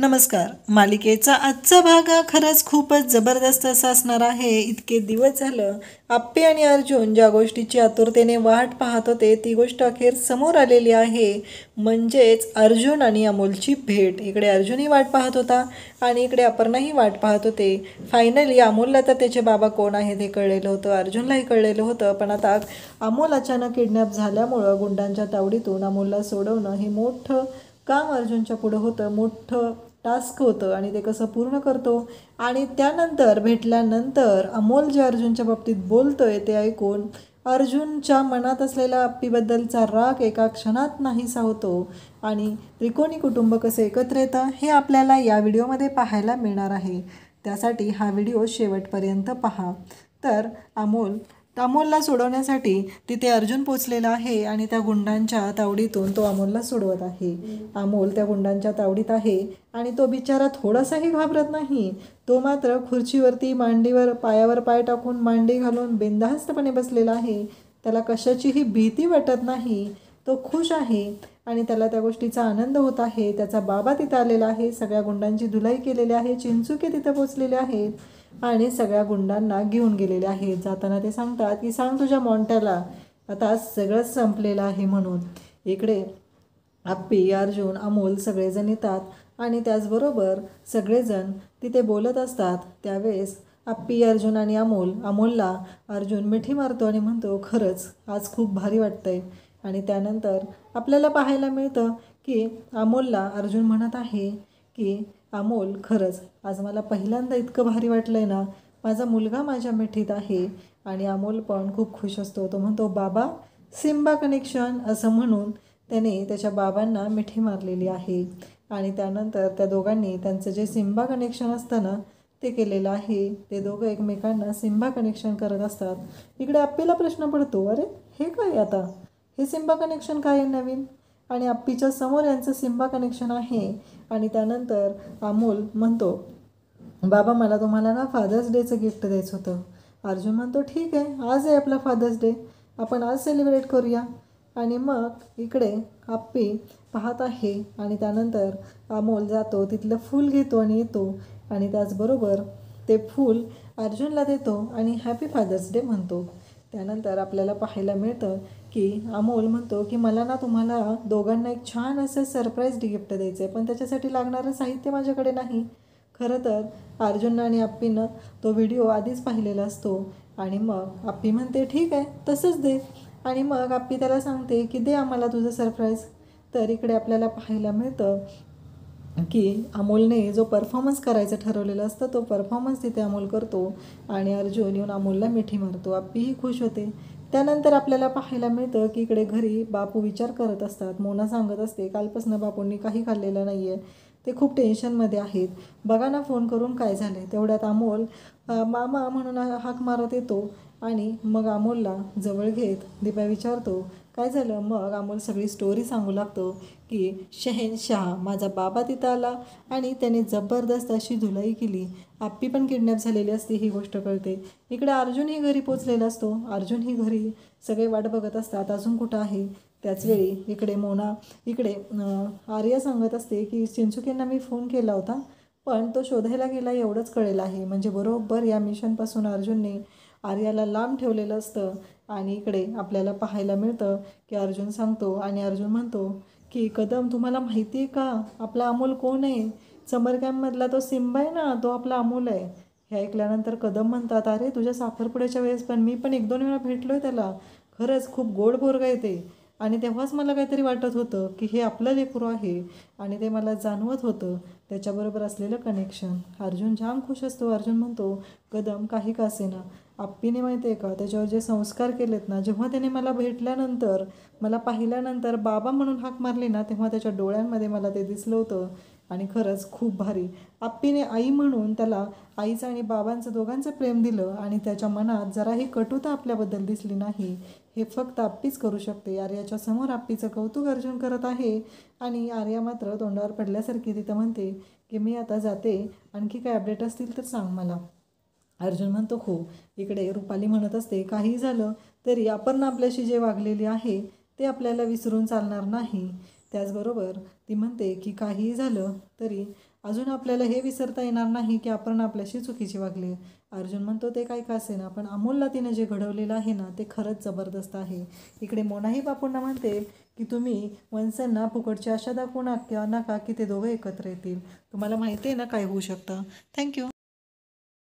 नमस्कार. मालिकेचा आजचा भाग हा खरंच खूपच जबरदस्त असा असणार आहे. इतके दिवस झालं आप्पे आणि अर्जुन ज्या गोष्टीची आतुरतेने वाट पाहत होते ती गोष्ट अखेर समोर आलेली आहे. म्हणजेच अर्जुन आणि अमोलची भेट. इकडे अर्जुनही वाट पाहत होता आणि इकडे अपर्णाही वाट पाहत होते. फायनली अमोलला तर त्याचे बाबा कोण आहेत हे कळलेलं होतं, अर्जुनलाही कळलेलं होतं. पण आता अमोल अचानक किडनॅप झाल्यामुळं गुंडांच्या तावडीतून अमोलला सोडवणं हे मोठं काम अर्जुनच्या पुढं होतं, मोठं टास्क होतं. आणि ते कसं पूर्ण करतो आणि त्यानंतर भेटल्यानंतर अमोल जे अर्जुनच्या बाबतीत बोलतोय ते ऐकून अर्जुनच्या मनात असलेला अप्पीबद्दलचा राग एका क्षणात नाहीसा होतो आणि त्रिकोणी कुटुंब कसं एकत्र येतं हे आपल्याला या व्हिडिओमध्ये पाहायला मिळणार आहे. त्यासाठी हा व्हिडिओ शेवटपर्यंत पहा. तर अमोलला सोडवण्यासाठी तिथे अर्जुन पोचलेला आहे आणि त्या गुंडांच्या तावडीतून तो अमोलला सोडवत आहे. अमोल त्या गुंडांच्या तावडीत आहे आणि तो बिचारा थोडासाही घाबरत नाही. तो मात्र खुर्चीवरती मांडीवर पायावर पाय टाकून मांडी घालून बिनधास्तपणे बसलेला आहे. त्याला कशाचीही भीती वाटत नाही. तो खुश आहे आणि त्याला त्या गोष्टीचा आनंद होत आहे. त्याचा बाबा तिथं आलेला आहे, सगळ्या गुंडांची धुलाई केलेली आहे, चिंचुके तिथं पोचलेले आहेत आणि सगळ्या गुंडांना घेऊन गेलेले आहेत. जाताना ते सांगतात की सांग तुझ्या मोंट्याला आता सगळंच संपलेलं आहे म्हणून. इकडे आप्पी, अर्जुन, अमोल सगळेजण येतात आणि त्याचबरोबर सगळेजण तिथे बोलत असतात. त्यावेळेस आप्पी, अर्जुन आणि अमोलला अर्जुन मिठी मारतो आणि म्हणतो खरंच आज खूप भारी वाटतंय. आणि त्यानंतर आपल्याला पाहायला मिळतं की अमोलला अर्जुन म्हणत आहे की अमोल खरंच आज मला पहिल्यांदा इतकं भारी वाटलं आहे ना, माझा मुलगा माझ्या मिठीत आहे. आणि अमोल पण खूप खुश असतो. तो म्हणतो बाबा सिम्बा कनेक्शन असं म्हणून त्याने त्याच्या बाबांना मिठी मारलेली आहे. आणि त्यानंतर त्या दोघांनी त्यांचं जे सिम्बा कनेक्शन असतं ना ते केलेलं आहे. ते दोघं एकमेकांना सिम्बा कनेक्शन करत असतात. इकडे आप्पीला प्रश्न पडतो, अरे हे काय आता, हे सिम्बा कनेक्शन काय आहे नवीन? आणि आप्पीच्या समोर यांचं सिम्बा कनेक्शन आहे. आणि त्यानंतर अमोल म्हणतो बाबा मला तुम्हाला ना फादर्स डेचं गिफ्ट द्यायचं होतं. अर्जुन म्हणतो ठीक आहे, आज आहे आपला फादर्स डे, आपण आज सेलिब्रेट करूया. आणि मग इकडे आप्पी पाहत आहे आणि त्यानंतर अमोल जातो, तिथलं फूल घेतो आणि येतो आणि त्याचबरोबर ते फूल अर्जुनला देतो आणि हॅपी फादर्स डे म्हणतो. त्यानंतर आपल्याला पाहायला मिळतं की अमोल म्हणतो की मला ना तुम्हाला दोघांना एक छान असं सरप्राईज गिफ्ट द्यायचं आहे, पण त्याच्यासाठी लागणारं साहित्य माझ्याकडे नाही. खरं तर अर्जुन आणि आप्पीनं तो व्हिडिओ आधीच पाहिलेला असतो. आणि मग आप्पी म्हणते ठीक आहे तसंच दे. आणि मग आप्पी त्याला सांगते की दे आम्हाला तुझं सरप्राईज. तर इकडे आपल्याला पाहायला मिळतं की अमोलने जो परफॉर्मन्स करायचं ठरवलेलं असतं तो परफॉर्मन्स तिथे अमोल करतो आणि अर्जुन येऊन अमोलला मिठी मारतो. आप्पीही खुश होते. त्यानंतर आपल्याला पाहायला मिळतं की इकडे घरी बापू विचार करत असतात. मोना सांगत असते कालपासून बापूंनी काही खाल्लेलं नाही आहे, ते खूप टेन्शनमध्ये आहेत, बघा ना फोन करून काय झालं आहे. तेवढ्यात अमोल मामा म्हणून हाक मारत येतो आणि मग अमोलला जवळ घेत दीपा विचारतो काय झालं. मग अमोल सगळी स्टोरी सांगू लागतो की शहेनशाह माझा बाबा तिथं आला आणि त्याने जबरदस्त अशी धुलाई केली. आप्पी पण किडनॅप झालेली असते ही गोष्ट कळते. इकडे अर्जुनही घरी पोचलेला असतो. अर्जुनही घरी सगळे वाट बघत असतात अजून कुठं आहे. त्याचवेळी इकडे आर्या सांगत असते की चिंचुकेंना मी फोन केला होता पण तो शोधायला गेला एवढंच कळेल आहे. म्हणजे बरोबर या मिशनपासून अर्जुनने आर्याला लांब ठेवलेलं असतं. आणि इकडे आपल्याला पाहायला मिळतं की अर्जुन सांगतो आणि अर्जुन म्हणतो की कदम तुम्हाला माहिती आहे का आपला अमोल कोण आहे? समर कॅम्पमधला तो सिम्बा आहे ना, तो आपला अमोल आहे. हे ऐकल्यानंतर कदम म्हणतात अरे तुझ्या साखरपुड्याच्या वेळेस पण मी पण 1-2 वेळा भेटलो आहे त्याला, खरंच खूप गोड पोरगा आहे ते. आणि तेव्हाच मला काहीतरी वाटत होतं की हे आपलं लेकरू आहे आणि ते मला जाणवत होतं त्याच्याबरोबर असलेलं कनेक्शन. अर्जुन जाम खुश असतो. अर्जुन म्हणतो कदम काही का असेना आप्पीने माहिती आहे का त्याच्यावर जे संस्कार केलेत ना, जेव्हा त्याने मला भेटल्यानंतर मला पाहिल्यानंतर बाबा म्हणून हाक मारली ना तेव्हा त्याच्या डोळ्यांमध्ये मला ते दिसलं होतं. आणि खरंच खूप भारी आप्पीने आई म्हणून त्याला आईचं आणि बाबांचं दोघांचं प्रेम दिलं आणि त्याच्या मनात जराही कटुता आपल्याबद्दल दिसली नाही. हे फक्त आप्पीच करू शकते. आर्याच्या समोर आप्पीचं कौतुक अर्जुन करत आहे आणि आर्या मात्र तोंडावर पडल्यासारखी तिथं म्हणते की मी आता जाते, आणखी काय अपडेट असतील तर सांग मला. अर्जुन म्हणतो हो. इकडे रुपाली म्हणत असते काही झालं तरी अपर्णा आपल्याशी जे वागलेली आहे ते आपल्याला विसरून चालणार नाही. त्याचबरोबर ती म्हणते की काहीही झालं तरी अजून आपल्याला हे विसरता येणार नाही की आपण आपल्याशी चुकीची वागली. अर्जुन म्हणतो ते काही का असेना, पण अमोलला तिने जे घडवलेलं आहे ना ते खरंच जबरदस्त आहे. इकडे मोनाही बापूंना म्हणते की तुम्ही वंसांना फुकटची आशा दाखवू नका की ते दोघं एकत्र येतील. तुम्हाला माहिती आहे ना काय होऊ शकतं. थँक्यू.